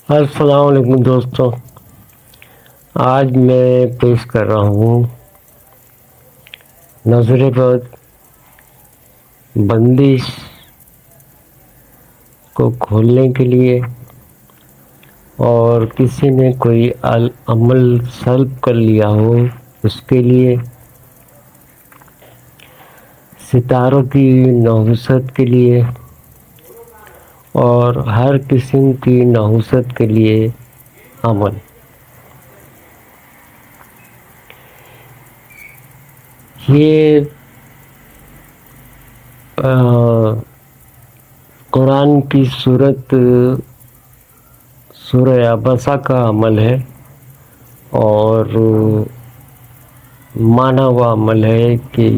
السلام علیکم دوستوں، آج میں پیش کر رہا ہوں نظر بد بندش کو کھولنے کے لیے اور کسی نے کوئی عمل سلب کر لیا ہو اس کے لیے، ستاروں کی نحوست کے لیے اور ہر قسم کی نحوست کے لیے عمل۔ یہ قرآن کی سورہ عبسہ کا عمل ہے اور مانا ہوا عمل ہے کہ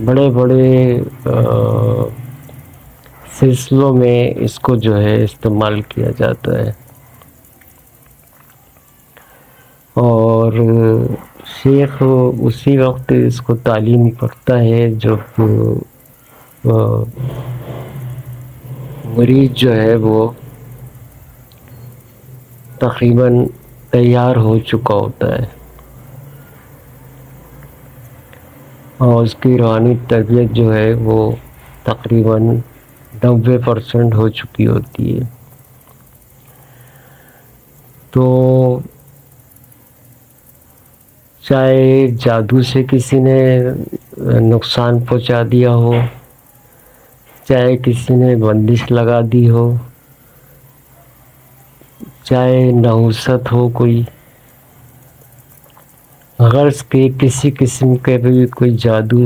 بڑے بڑے سلسلوں میں اس کو جو ہے استعمال کیا جاتا ہے، اور شیخ اسی وقت اس کو تعلیم پڑھتا ہے جب مریض جو ہے وہ تقریباً تیار ہو چکا ہوتا ہے اور اس کی روحانی تربیت جو ہے وہ تقریباً 90% ہو چکی ہوتی ہے۔ تو چاہے جادو سے کسی نے نقصان پہنچا دیا ہو، چاہے کسی نے بندش لگا دی ہو، چاہے نحوست ہو، غرض کہ کسی قسم کے بھی کوئی جادو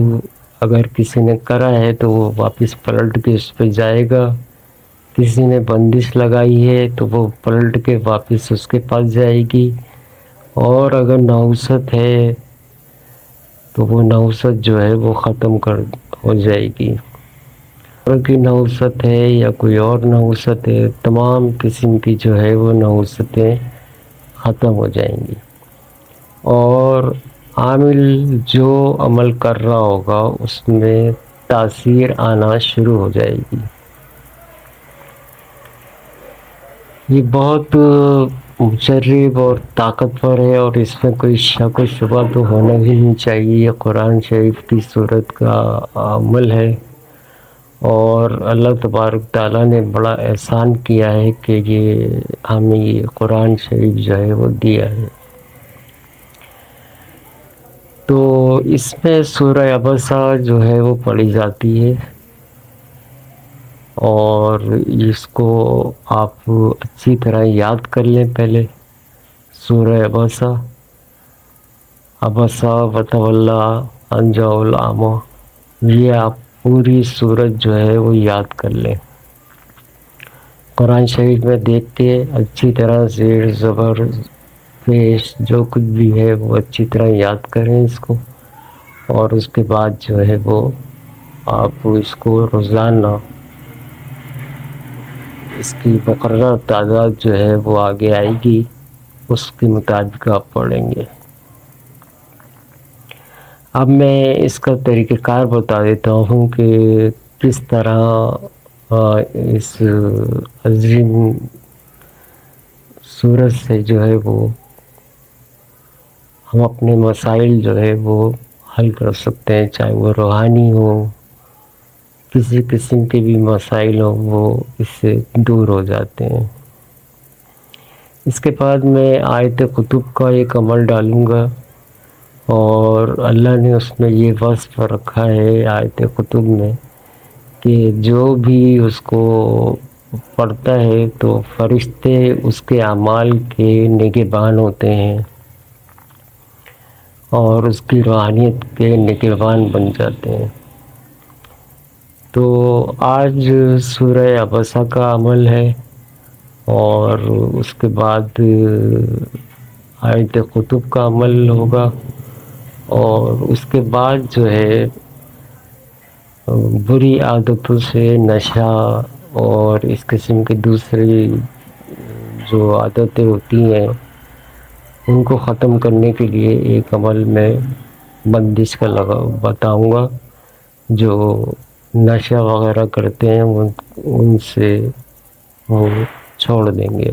اگر کسی نے کرا ہے تو وہ واپس پلٹ کے اس پہ جائے گا، کسی نے بندش لگائی ہے تو وہ پلٹ کے واپس اس کے پاس جائے گی، اور اگر نحوست ہے تو وہ نحوست جو ہے وہ ختم ہو جائے گی، کی نحوست ہے یا کوئی اور نحوست ہے، تمام قسم کی جو ہے وہ نحوستیں ختم ہو جائیں گی، اور عامل جو عمل کر رہا ہوگا اس میں تاثیر آنا شروع ہو جائے گی۔ یہ بہت مجرب اور طاقتور ہے، اور اس میں کوئی شک و شبہ تو ہونا ہی نہیں چاہیے۔ یہ قرآن شریف کی صورت کا عمل ہے، اور اللہ تبارک تعالیٰ نے بڑا احسان کیا ہے کہ ہمیں یہ قرآن شریف جو ہے وہ دیا ہے۔ تو اس میں سورہ عبسہ جو ہے وہ پڑھی جاتی ہے، اور اس کو آپ اچھی طرح یاد کر لیں۔ پہلے سورہ عبسہ وتولی ان جاءہ الاعمی، یہ آپ پوری سورت جو ہے وہ یاد کر لیں۔ قرآن شریف میں دیکھ کے اچھی طرح زیر زبر پیش جو کچھ بھی ہے وہ اچھی طرح یاد کریں اس کو، اور اس کے بعد جو ہے وہ آپ اس کو روزانہ اس کی مقررہ تعداد جو ہے وہ آگے آئے گی، اس کے مطابق آپ پڑھیں گے۔ اب میں اس کا طریقہ کار بتا دیتا ہوں کہ کس طرح اس عظیم سورت سے جو ہے وہ ہم اپنے مسائل جو ہے وہ حل کر سکتے ہیں، چاہے وہ روحانی ہو، کسی قسم کے بھی مسائل ہوں، وہ اس سے دور ہو جاتے ہیں۔ اس کے بعد میں آیت کتب کا ایک عمل ڈالوں گا، اور اللہ نے اس میں یہ وصف رکھا ہے آیت کتب میں کہ جو بھی اس کو پڑھتا ہے تو فرشتے اس کے اعمال کے نگہبان ہوتے ہیں اور اس کی روحانیت کے نگہبان بن جاتے ہیں۔ تو آج سورہ عبسہ کا عمل ہے، اور اس کے بعد آیت کتب کا عمل ہوگا، اور اس کے بعد جو ہے بری عادتوں سے نشہ اور اس قسم کے دوسری جو عادتیں ہوتی ہیں ان کو ختم کرنے کے لیے ایک عمل میں بندش کا بتاؤں گا جو نشہ وغیرہ کرتے ہیں ان سے وہ چھوڑ دیں گے۔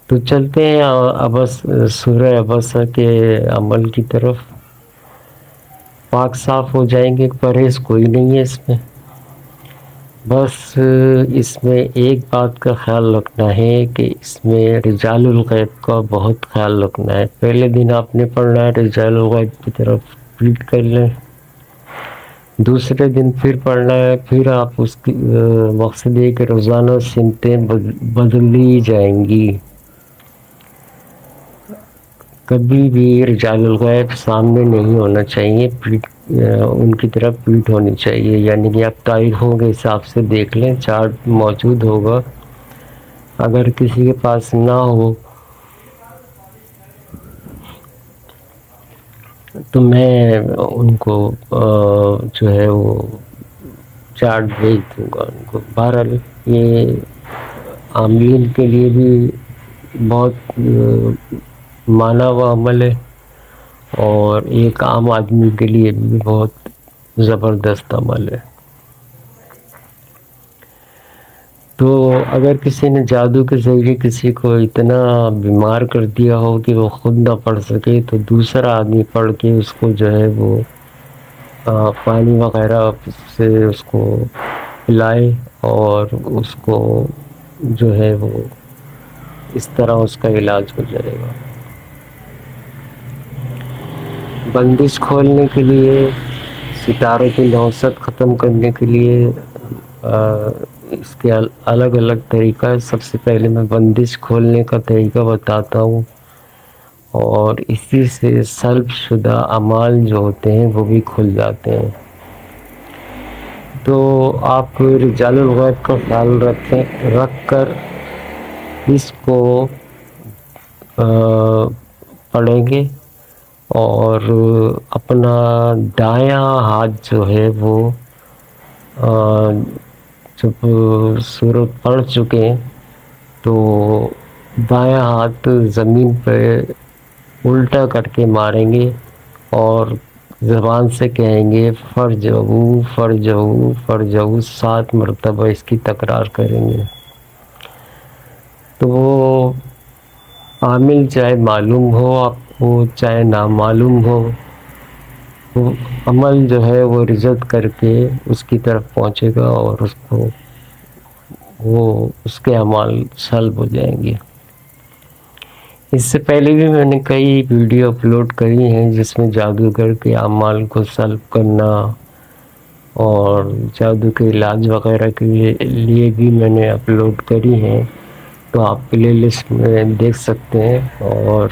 تو چلتے ہیں سورہ عبسہ کے عمل کی طرف۔ پاک صاف ہو جائیں گے، پرہیز کوئی نہیں ہے اس میں، بس اس میں ایک بات کا خیال رکھنا ہے کہ اس میں رجال الغیب کا بہت خیال رکھنا ہے۔ پہلے دن آپ نے پڑھنا ہے رجال الغیب کی طرف ریڈ کر لیں، دوسرے دن پھر پڑھنا ہے، پھر آپ اس کی مقصد یہ کہ روزانہ سمتیں بدلی جائیں گی۔ کبھی بھی رجال الغیب سامنے نہیں ہونا چاہیے، ان کی طرف پیٹھ ہونی چاہیے، یعنی کہ آپ تاریخوں کے حساب سے دیکھ لیں، چارٹ موجود ہوگا، اگر کسی کے پاس نہ ہو تو میں ان کو جو ہے وہ چارٹ بھیج دوں گا ان کو۔ بہرحال یہ عاملین کے لیے بھی بہت مانا ہوا عمل ہے، اور ایک عام آدمی کے لیے بھی بہت زبردست عمل ہے۔ تو اگر کسی نے جادو کے ذریعے کسی کو اتنا بیمار کر دیا ہو کہ وہ خود نہ پڑھ سکے، تو دوسرا آدمی پڑھ کے اس کو جو ہے وہ پانی وغیرہ سے اس کو پلائے، اور اس کو جو ہے وہ اس طرح اس کا علاج ہو جائے گا۔ بندش کھولنے کے لیے، ستاروں کی نوست ختم کرنے کے لیے اس کے الگ الگ طریقہ ہے۔ سب سے پہلے میں بندش کھولنے کا طریقہ بتاتا ہوں، اور اسی سے سلب شدہ اعمال جو ہوتے ہیں وہ بھی کھل جاتے ہیں۔ تو آپ رجال الغیب کا خیال رکھ کر اس کو پڑھیں گے، اور اپنا دایاں ہاتھ جو ہے وہ جب سورت پڑھ چکے تو دایاں ہاتھ زمین پہ الٹا کر کے ماریں گے، اور زبان سے کہیں گے فرجعو فرجعو فرجعو، 7 مرتبہ اس کی تکرار کریں گے۔ تو وہ عامل چاہے معلوم ہو آپ کو چاہے نامعلوم ہو، وہ عمل جو ہے وہ رجت کر کے اس کی طرف پہنچے گا، اور اس کو اس کے اعمال سلب ہو جائیں گے۔ اس سے پہلے بھی میں نے کئی ویڈیو اپلوڈ کری ہیں جس میں جادوگر کے اعمال کو سلب کرنا اور جادو کے علاج وغیرہ کے لیے بھی میں نے اپلوڈ کری ہیں، تو آپ پلے لسٹ میں دیکھ سکتے ہیں۔ اور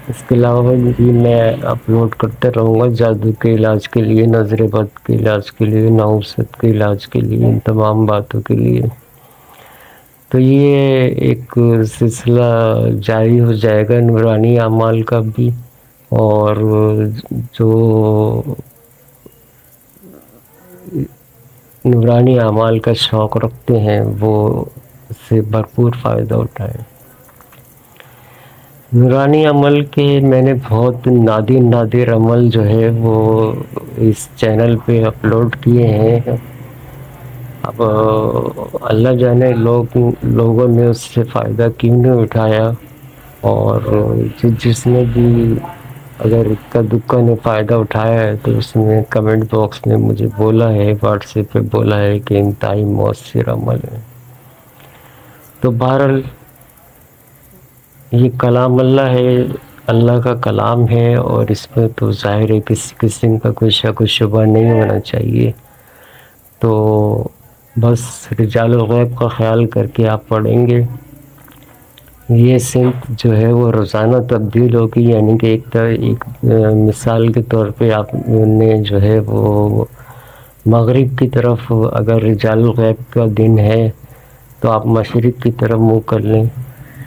اس کے علاوہ بھی میں اپلوڈ کرتے رہوں گا جادو کے علاج کے لیے، نظر بد کے علاج کے لیے، نحوست کے علاج کے لیے، ان تمام باتوں کے لیے۔ تو یہ ایک سلسلہ جاری ہو جائے گا نورانی اعمال کا بھی، اور جو نورانی اعمال کا شوق رکھتے ہیں وہ اس سے بھرپور فائدہ اٹھائیں۔ نورانی عمل کے میں نے بہت نادر عمل جو ہے وہ اس چینل پہ اپلوڈ کیے ہیں۔ اب اللہ جانے لوگوں نے اس سے فائدہ کیوں نہیں اٹھایا، اور جس نے بھی اگر اکا دکا نے فائدہ اٹھایا ہے تو اس نے کمنٹ باکس میں مجھے بولا ہے، واٹس ایپ پہ بولا ہے کہ انتہائی مؤثر عمل ہے۔ تو بہرحال یہ کلام اللہ ہے، اللہ کا کلام ہے، اور اس میں تو ظاہر ہے کسی قسم کا کوئی شک و شبہ نہیں ہونا چاہیے۔ تو بس رجال الغیب کا خیال کر کے آپ پڑھیں گے، یہ سمت جو ہے وہ روزانہ تبدیل ہوگی، یعنی کہ ایک مثال کے طور پہ آپ نے جو ہے وہ مغرب کی طرف اگر رجال الغیب کا دن ہے تو آپ مشرق کی طرف منہ کر لیں،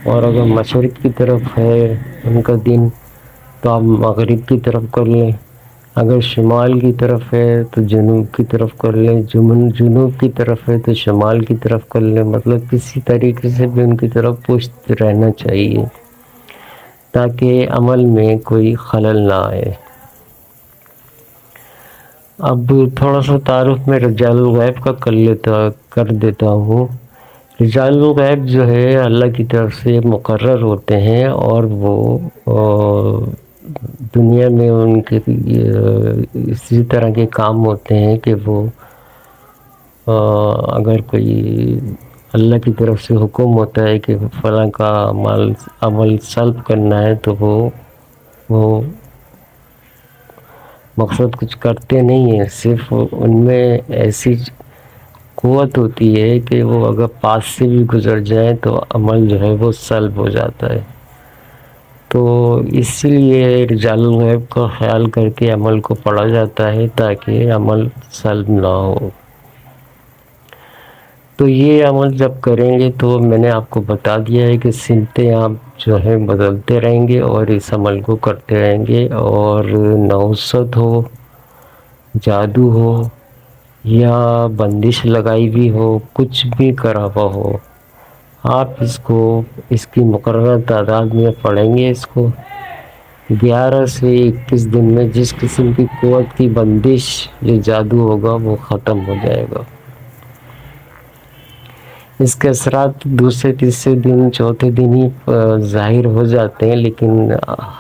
اور اگر مشرق کی طرف ہے ان کا دن تو آپ مغرب کی طرف کر لیں، اگر شمال کی طرف ہے تو جنوب کی طرف کر لیں، جنوب کی طرف ہے تو شمال کی طرف کر لیں، مطلب کسی طریقے سے بھی ان کی طرف پشت رہنا چاہیے تاکہ عمل میں کوئی خلل نہ آئے۔ اب تھوڑا سا تعارف میں رجال الغیب کا کر دیتا ہوں۔ رجال الغیب جو ہے اللہ کی طرف سے مقرر ہوتے ہیں، اور وہ دنیا میں ان کے اسی طرح کے کام ہوتے ہیں کہ وہ اگر کوئی اللہ کی طرف سے حکم ہوتا ہے کہ فلاں کا عمل سلب کرنا ہے، تو وہ مقصد کچھ کرتے نہیں ہیں، صرف ان میں ایسی قوت ہوتی ہے کہ وہ اگر پاس سے بھی گزر جائیں تو عمل جو ہے وہ سلب ہو جاتا ہے۔ تو اس لیے رجال الغیب کا خیال کر کے عمل کو پڑھا جاتا ہے تاکہ عمل سلب نہ ہو۔ تو یہ عمل جب کریں گے تو میں نے آپ کو بتا دیا ہے کہ سمتیں آپ جو ہے بدلتے رہیں گے اور اس عمل کو کرتے رہیں گے، اور نوست ہو، جادو ہو یا بندش لگائی بھی ہو، کچھ بھی کرا ہوا ہو، آپ اس کی مقررہ تعداد میں پڑھیں گے۔ اس کو 11 سے 21 دن میں جس قسم کی قوت کی بندش یا جادو ہوگا وہ ختم ہو جائے گا۔ اس کے اثرات دوسرے تیسرے دن چوتھے دن ہی ظاہر ہو جاتے ہیں، لیکن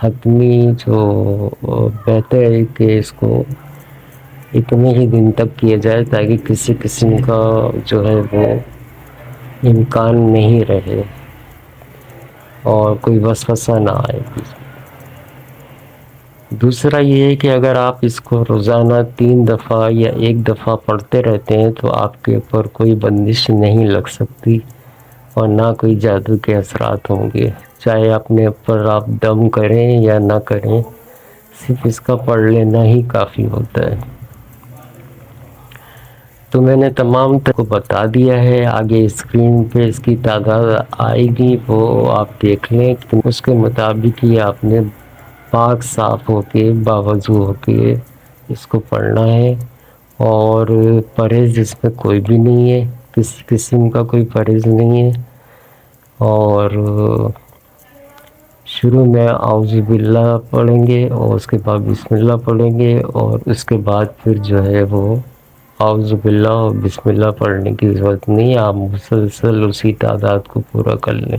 حتمی جو بہتر ہے کہ اس کو اتنے ہی دن تک کیا جائے تاکہ کسی قسم کا جو ہے وہ امکان نہیں رہے اور کوئی وسوسہ نہ آئے۔ دوسرا یہ ہے کہ اگر آپ اس کو روزانہ 3 دفعہ یا 1 دفعہ پڑھتے رہتے ہیں تو آپ کے اوپر کوئی بندش نہیں لگ سکتی اور نہ کوئی جادو کے اثرات ہوں گے، چاہے اپنے اوپر آپ دم کریں یا نہ کریں، صرف اس کا پڑھ لینا ہی کافی ہوتا ہے۔ تو میں نے تمام کو بتا دیا ہے، آگے اسکرین پہ اس کی تعداد آئے گی، وہ آپ دیکھ لیں۔ اس کے مطابق ہی آپ نے پاک صاف ہو کے باوضو ہو کے اس کو پڑھنا ہے، اور پرہیز اس میں کوئی بھی نہیں ہے، کسی قسم کا کوئی پرہیز نہیں ہے۔ اور شروع میں اعوذ باللہ پڑھیں گے اور اس کے بعد بسم اللہ پڑھیں گے، اور اس کے بعد پھر جو ہے وہ اعوذ باللہ اور بسم اللہ پڑھنے کی ضرورت نہیں ہے، آپ مسلسل اسی تعداد کو پورا کر لیں۔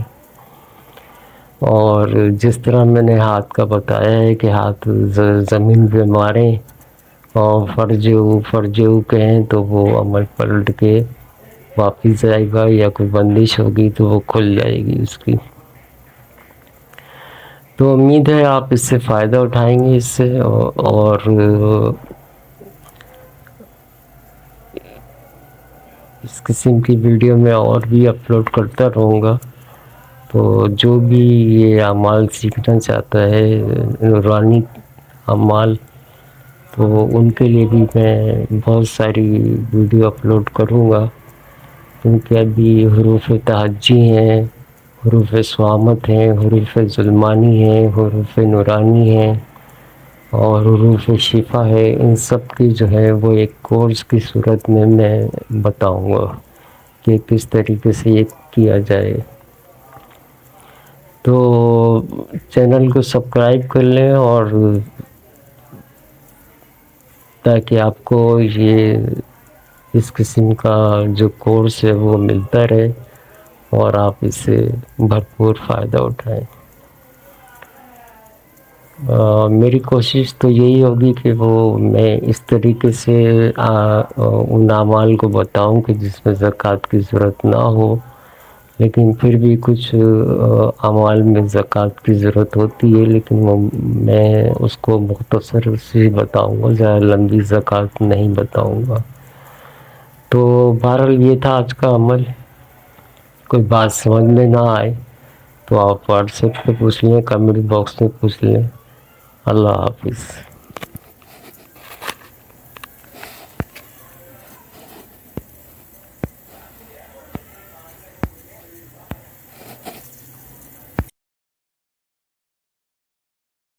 اور جس طرح میں نے ہاتھ کا بتایا ہے کہ ہاتھ زمین پہ ماریں اور فرجو کہیں تو وہ عمل پلٹ کے واپس جائے گا، یا کوئی بندش ہوگی تو وہ کھل جائے گی اس کی۔ تو امید ہے آپ اس سے فائدہ اٹھائیں گے اس سے، اور اس قسم کی ویڈیو میں اور بھی اپلوڈ کرتا رہوں گا۔ تو جو بھی یہ اعمال سیکھنا چاہتا ہے، نورانی اعمال، تو ان کے لیے بھی میں بہت ساری ویڈیو اپلوڈ کروں گا، کیونکہ ابھی حروف تہجی ہیں، حروف صوامت ہیں، حروف ظلمانی ہیں، حروف نورانی ہیں، اور حروف شفا ہے، ان سب کی جو ہے وہ ایک کورس کی صورت میں بتاؤں گا کہ کس طریقے سے یہ کیا جائے۔ تو چینل کو سبسکرائب کر لیں، اور تاکہ آپ کو یہ اس قسم کا جو کورس ہے وہ ملتا رہے اور آپ اس سے بھرپور فائدہ اٹھائیں۔ میری کوشش تو یہی ہوگی کہ میں اس طریقے سے ان اعمال کو بتاؤں کہ جس میں زکوٰۃ کی ضرورت نہ ہو، لیکن پھر بھی کچھ اعمال میں زکوٰۃ کی ضرورت ہوتی ہے، لیکن میں اس کو مختصر سے بتاؤں گا، زیادہ لمبی زکوٰۃ نہیں بتاؤں گا۔ تو بہرحال یہ تھا آج کا عمل۔ کوئی بات سمجھ میں نہ آئے تو آپ واٹس ایپ پہ پوچھ لیں، کمنٹ باکس میں پوچھ لیں۔ اللہ حافظ۔